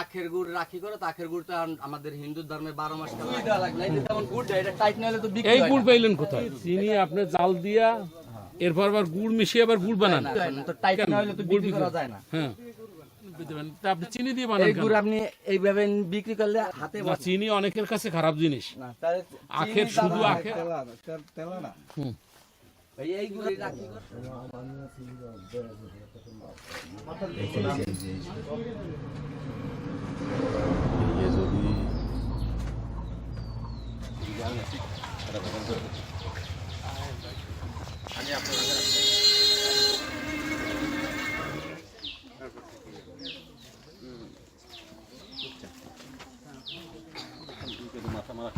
আখের গুড় রাখি করে, তো আখের গুড় তো আমাদের হিন্দু ধর্মে 12 মাস দেওয়া লাগে না। যেমন গুড় দেয়, এটা টাইট না হলে তো বিক্রি হয় না। এই গুড় পাইলেন কোথায়? চিনি আপনি জাল দিয়া এরপর আবার গুড় মিশিয়ে আবার গুড় বানান। তো টাইট না হলে তো বিক্রি করা যায় না। হ্যাঁ, তা আপনি চিনি দিয়ে বানান এই কেন? গুড় আপনি এইভাবে বিক্রি করলে হাতে না, চিনি অনেকের কাছে খারাপ জিনিস। না, তাহলে আখের চিনি শুধু দানা- আখের হুম। এই গুড় রাখি করে। মাথা মারা